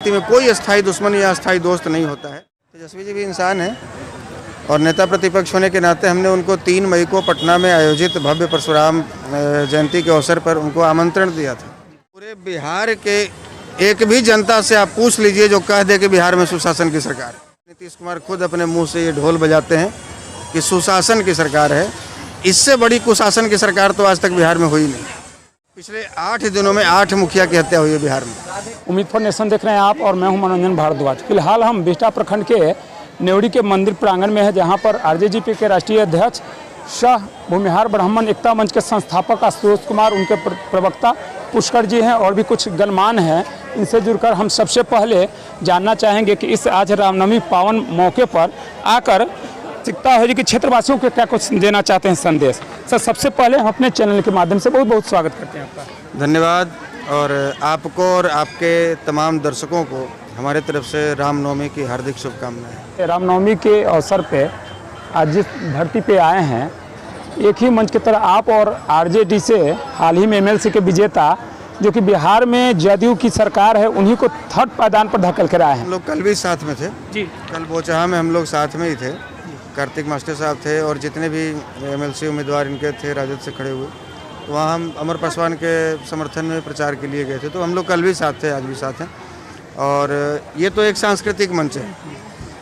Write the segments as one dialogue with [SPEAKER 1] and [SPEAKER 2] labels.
[SPEAKER 1] राजनीति में कोई अस्थायी दुश्मन या अस्थायी दोस्त नहीं होता है। तेजस्वी जी भी इंसान हैं और नेता प्रतिपक्ष होने के नाते हमने उनको 3 मई को पटना में आयोजित भव्य परशुराम जयंती के अवसर पर उनको आमंत्रण दिया था। पूरे बिहार के एक भी जनता से आप पूछ लीजिए जो कह दे कि बिहार में सुशासन की सरकार है। नीतीश कुमार खुद अपने मुंह से ये ढोल बजाते हैं कि सुशासन की सरकार है। इससे बड़ी कुशासन की सरकार तो आज तक बिहार में हुई नहीं। पिछले 8 दिनों में 8 मुखिया की हत्या हुई है बिहार में।
[SPEAKER 2] उम्मीद फॉर नेशन देख रहे हैं आप और मैं हूं मनोरंजन भारद्वाज। फिलहाल हम बिहटा प्रखंड के नेवड़ी के मंदिर प्रांगण में है, जहां पर आरजेडी के राष्ट्रीय अध्यक्ष शाह भूमिहार ब्राह्मण एकता मंच के संस्थापक आशुतोष कुमार, उनके प्रवक्ता पुष्कर जी हैं और भी कुछ गणमान्य हैं। इनसे जुड़कर हम सबसे पहले जानना चाहेंगे कि इस आज रामनवमी पावन मौके पर आकर चिंता है जी कि क्षेत्रवासियों को क्या कुछ देना चाहते हैं संदेश। सर, सबसे पहले हम अपने चैनल के माध्यम से बहुत बहुत स्वागत करते हैं आपका।
[SPEAKER 1] धन्यवाद। और आपको और आपके तमाम दर्शकों को हमारे तरफ से रामनवमी की हार्दिक शुभकामनाएं।
[SPEAKER 2] रामनवमी के अवसर पे आज जिस धरती पे आए हैं, एक ही मंच की तरह आप और आरजेडी से हाल ही में एमएलसी के विजेता जो कि बिहार में जदयू की सरकार है, उन्हीं को थर्ड पायदान पर धकेल कर आए हैं।
[SPEAKER 1] हम लोग कल भी साथ में थे
[SPEAKER 2] जी।
[SPEAKER 1] कल बोचहा में हम लोग साथ में ही थे। कार्तिक मास्टर साहब थे और जितने भी एमएलसी उम्मीदवार इनके थे राजद से खड़े हुए, वहाँ हम अमर पासवान के समर्थन में प्रचार के लिए गए थे। तो हम लोग कल भी साथ थे, आज भी साथ हैं। और ये तो एक सांस्कृतिक मंच है,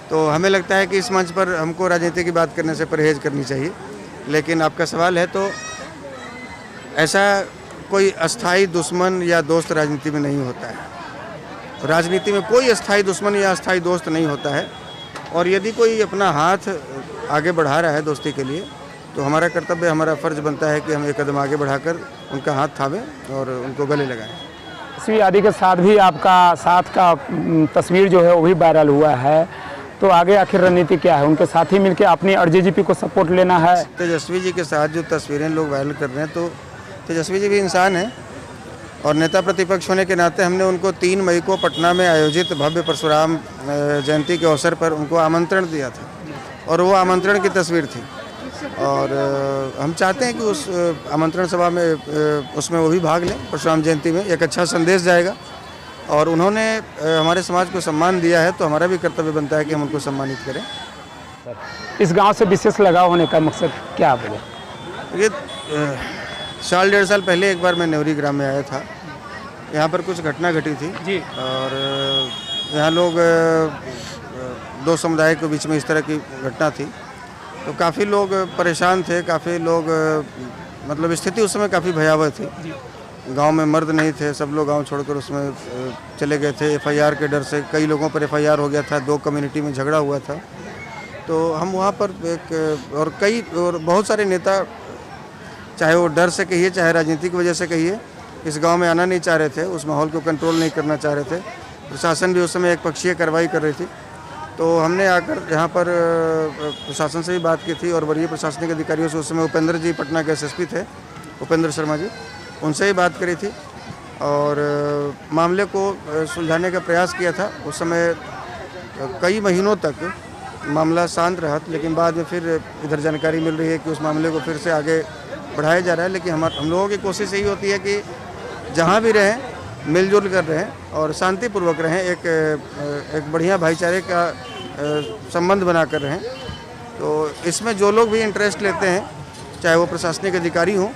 [SPEAKER 1] तो हमें लगता है कि इस मंच पर हमको राजनीति की बात करने से परहेज करनी चाहिए। लेकिन आपका सवाल है तो ऐसा कोई अस्थाई दुश्मन या दोस्त राजनीति में नहीं होता है। राजनीति में कोई अस्थाई दुश्मन या अस्थाई दोस्त नहीं होता है। और यदि कोई अपना हाथ आगे बढ़ा रहा है दोस्ती के लिए, तो हमारा कर्तव्य, हमारा फर्ज बनता है कि हम एक कदम आगे बढ़ाकर उनका हाथ थामें और उनको गले लगाएं।
[SPEAKER 2] तस्वीर आदि के साथ भी आपका साथ का तस्वीर जो है वो भी वायरल हुआ है, तो आगे आखिर रणनीति क्या है? उनके साथ ही मिलकर अपनी आरजेडी को सपोर्ट लेना है।
[SPEAKER 1] तेजस्वी जी के साथ जो तस्वीरें लोग वायरल कर रहे हैं, तो तेजस्वी जी भी इंसान हैं और नेता प्रतिपक्ष होने के नाते हमने उनको 3 मई को पटना में आयोजित भव्य परशुराम जयंती के अवसर पर उनको आमंत्रण दिया था और वो आमंत्रण की तस्वीर थी। और हम चाहते हैं कि उस आमंत्रण सभा में उसमें वो भी भाग लें। परशुराम जयंती में एक अच्छा संदेश जाएगा और उन्होंने हमारे समाज को सम्मान दिया है, तो हमारा भी कर्तव्य बनता है कि हम उनको सम्मानित करें।
[SPEAKER 2] इस गांव से विशेष लगाव होने का मकसद क्या बोले?
[SPEAKER 1] ये 1.5 साल पहले एक बार मैं नेवरी ग्राम में आया था। यहाँ पर कुछ घटना घटी थी जी। और यहाँ लोग 2 समुदाय के बीच में इस तरह की घटना थी, तो काफ़ी लोग परेशान थे। काफ़ी लोग मतलब स्थिति उस समय काफ़ी भयावह थी। गांव में मर्द नहीं थे, सब लोग गांव छोड़कर उसमें चले गए थे। एफआईआर के डर से कई लोगों पर एफआईआर हो गया था। 2 कम्युनिटी में झगड़ा हुआ था। तो हम वहाँ पर और बहुत सारे नेता, चाहे वो डर से कहिए चाहे राजनीति की वजह से कहिए, इस गांव में आना नहीं चाह रहे थे। उस माहौल को कंट्रोल नहीं करना चाह रहे थे। प्रशासन भी उस समय एक पक्षीय कार्रवाई कर रही थी। तो हमने आकर यहाँ पर प्रशासन से भी बात की थी और वरीय प्रशासनिक अधिकारियों से, उस समय उपेंद्र जी पटना के एसएसपी थे, उपेंद्र शर्मा जी, उनसे ही बात करी थी और मामले को सुलझाने का प्रयास किया था। उस समय कई महीनों तक मामला शांत रहा, लेकिन बाद में फिर इधर जानकारी मिल रही है कि उस मामले को फिर से आगे बढ़ाया जा रहा है। लेकिन हम लोगों की कोशिश यही होती है कि जहाँ भी रहें मिलजुल कर रहें और शांतिपूर्वक रहें, एक बढ़िया भाईचारे का संबंध बनाकर रहें। तो इसमें जो लोग भी इंटरेस्ट लेते हैं, चाहे वो प्रशासनिक अधिकारी हों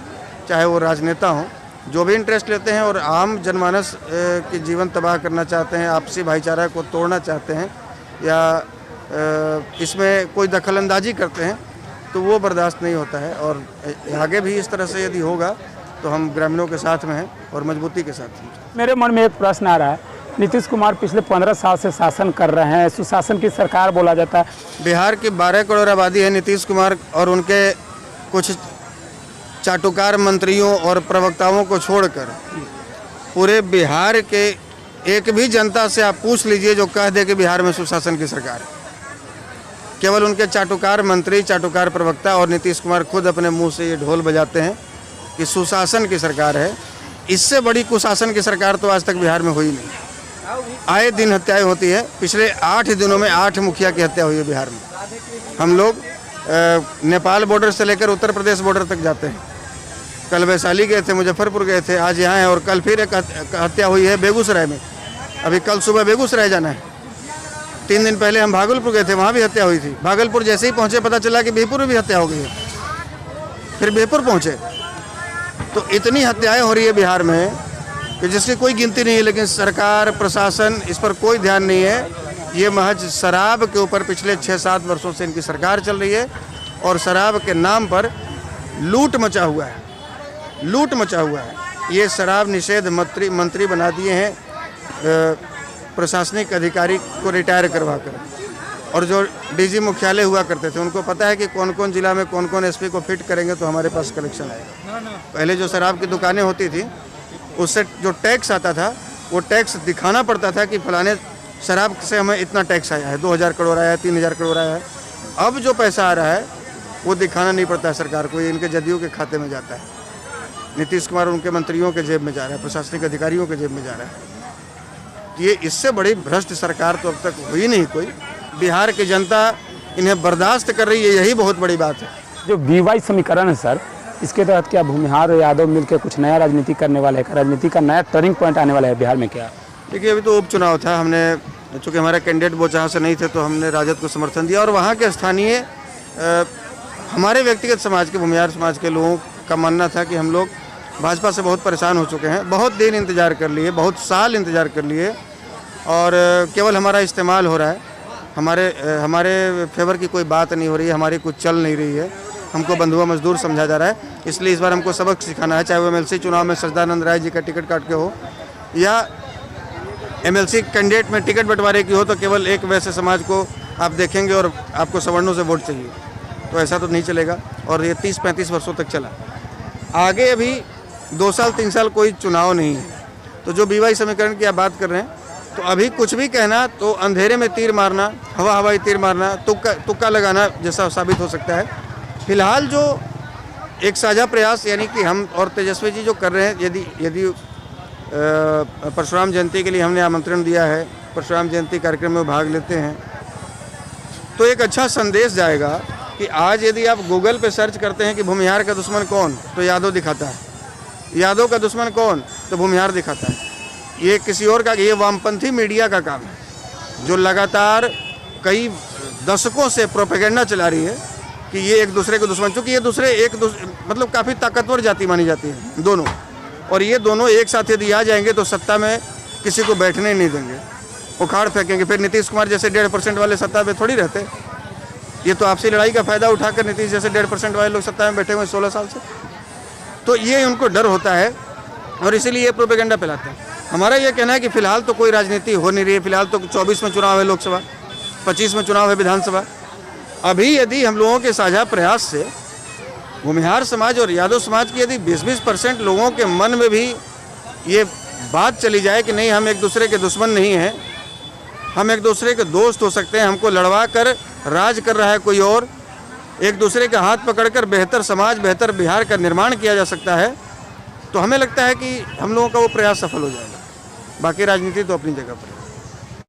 [SPEAKER 1] चाहे वो राजनेता हों, जो भी इंटरेस्ट लेते हैं और आम जनमानस की जीवन तबाह करना चाहते हैं, आपसी भाईचारा को तोड़ना चाहते हैं या इसमें कोई दखलंदाजी करते हैं, तो वो बर्दाश्त नहीं होता है। और आगे भी इस तरह से यदि होगा तो हम ग्रामीणों के साथ में हैं और मजबूती के साथ हैं।
[SPEAKER 2] मेरे मन में एक प्रश्न आ रहा है, नीतीश कुमार पिछले 15 साल से शासन कर रहे हैं, सुशासन की सरकार बोला जाता है।
[SPEAKER 1] बिहार की 12 करोड़ आबादी है। नीतीश कुमार और उनके कुछ चाटुकार मंत्रियों और प्रवक्ताओं को छोड़कर पूरे बिहार के एक भी जनता से आप पूछ लीजिए जो कह दे कि बिहार में सुशासन की सरकार है। केवल उनके चाटुकार मंत्री, चाटुकार प्रवक्ता और नीतीश कुमार खुद अपने मुंह से ये ढोल बजाते हैं कि सुशासन की सरकार है। इससे बड़ी कुशासन की सरकार तो आज तक बिहार में हुई नहीं। आए दिन हत्याएं होती है। पिछले 8 दिनों में 8 मुखिया की हत्या हुई है बिहार में। हम लोग नेपाल बॉर्डर से लेकर उत्तर प्रदेश बॉर्डर तक जाते हैं। कल वैशाली गए थे, मुजफ्फरपुर गए थे, आज यहाँ हैं और कल फिर एक हत्या हुई है बेगूसराय में। अभी कल सुबह बेगूसराय जाना है। 3 दिन पहले हम भागलपुर गए थे, वहाँ भी हत्या हुई थी। भागलपुर जैसे ही पहुँचे पता चला कि बिहपुर में भी हत्या हो गई है। फिर बिहपुर पहुँचे तो इतनी हत्याएं हो रही है बिहार में कि जिसकी कोई गिनती नहीं है, लेकिन सरकार प्रशासन इस पर कोई ध्यान नहीं है। ये महज शराब के ऊपर पिछले 6-7 वर्षों से इनकी सरकार चल रही है और शराब के नाम पर लूट मचा हुआ है, लूट मचा हुआ है। ये शराब निषेध मंत्री बना दिए हैं प्रशासनिक अधिकारी को रिटायर करवा कर, और जो डीजी मुख्यालय हुआ करते थे उनको पता है कि कौन कौन जिला में कौन कौन एसपी को फिट करेंगे तो हमारे पास कलेक्शन आएगा। पहले जो शराब की दुकानें होती थी उससे जो टैक्स आता था वो टैक्स दिखाना पड़ता था कि फलाने शराब से हमें इतना टैक्स आया है, 2000 करोड़ आया है, 3000 करोड़ आया है। अब जो पैसा आ रहा है वो दिखाना नहीं पड़ता है सरकार को, ये इनके जदयू के खाते में जाता है। नीतीश कुमार उनके मंत्रियों के जेब में जा रहा है, प्रशासनिक अधिकारियों के जेब में जा रहा है। तो ये इससे बड़ी भ्रष्ट सरकार तो अब तक हुई नहीं कोई। बिहार की जनता इन्हें बर्दाश्त कर रही है, यही बहुत बड़ी बात है।
[SPEAKER 2] जो BY समीकरण है सर, इसके तहत क्या भूमिहार और यादव मिलकर कुछ नया राजनीति करने वाले हैं? राजनीति का नया टर्निंग पॉइंट आने वाला है बिहार में क्या?
[SPEAKER 1] देखिए, अभी तो उपचुनाव था, हमने चूँकि हमारे कैंडिडेट बोचहा से नहीं थे तो हमने राजद को समर्थन दिया, और वहाँ के स्थानीय हमारे व्यक्तिगत समाज के, भूमिहार समाज के लोगों का मानना था कि हम लोग भाजपा से बहुत परेशान हो चुके हैं, बहुत दिन इंतज़ार कर लिए, बहुत साल इंतज़ार कर लिए, और केवल हमारा इस्तेमाल हो रहा है। हमारे फेवर की कोई बात नहीं हो रही है, हमारी कुछ चल नहीं रही है, हमको बंधुआ मजदूर समझा जा रहा है। इसलिए इस बार हमको सबक सिखाना है, चाहे वो MLC चुनाव में सच्चिदानंद राय जी का टिकट काट के हो या MLC कैंडिडेट में टिकट बंटवारे की हो, तो केवल एक वैसे समाज को आप देखेंगे और आपको सवर्णों से वोट चाहिए, तो ऐसा तो नहीं चलेगा। और ये 30-35 वर्षों तक चला, आगे अभी 2 साल 3 साल कोई चुनाव नहीं है। तो जो BY समीकरण की आप बात कर रहे हैं, तो अभी कुछ भी कहना तो अंधेरे में तीर मारना, हवाई तीर मारना, तुक्का लगाना जैसा साबित हो सकता है। फिलहाल जो एक साझा प्रयास यानी कि हम और तेजस्वी जी जो कर रहे हैं, यदि परशुराम जयंती के लिए हमने आमंत्रण दिया है, परशुराम जयंती कार्यक्रम में भाग लेते हैं, तो एक अच्छा संदेश जाएगा कि आज यदि आप गूगल पे सर्च करते हैं कि भूमिहार का दुश्मन कौन, तो यादव दिखाता है, यादव का दुश्मन कौन, तो भूमिहार दिखाता है। ये किसी और का, ये वामपंथी मीडिया का काम है जो लगातार कई दशकों से प्रोपेगेंडा चला रही है कि ये एक दूसरे के दुश्मन, चूँकि ये मतलब काफ़ी ताकतवर जाति मानी जाती है दोनों, और ये दोनों एक साथ यदि आ जाएंगे तो सत्ता में किसी को बैठने नहीं देंगे, उखाड़ फेंकेंगे। फिर नीतीश कुमार जैसे 1.5% वाले सत्ता में थोड़ी रहते, ये तो आपसी लड़ाई का फ़ायदा उठाकर नीतीश जैसे 1.5% वाले लोग सत्ता में बैठे हुए 16 साल से, तो ये उनको डर होता है और इसीलिए ये प्रोपेगेंडा फैलाते हैं। हमारा ये कहना है कि फ़िलहाल तो कोई राजनीति हो नहीं रही है, फिलहाल तो 24 में चुनाव है लोकसभा, 25 में चुनाव है विधानसभा। अभी यदि हम लोगों के साझा प्रयास से भूमिहार समाज और यादव समाज की यदि 20-20% लोगों के मन में भी ये बात चली जाए कि नहीं, हम एक दूसरे के दुश्मन नहीं हैं, हम एक दूसरे के दोस्त हो सकते हैं, हमको लड़वा कर राज कर रहा है कोई और, एक दूसरे का हाथ पकड़कर बेहतर समाज, बेहतर बिहार का निर्माण किया जा सकता है, तो हमें लगता है कि हम लोगों का वो प्रयास सफल हो जाएगा। बाकी राजनीति तो अपनी जगह पर है।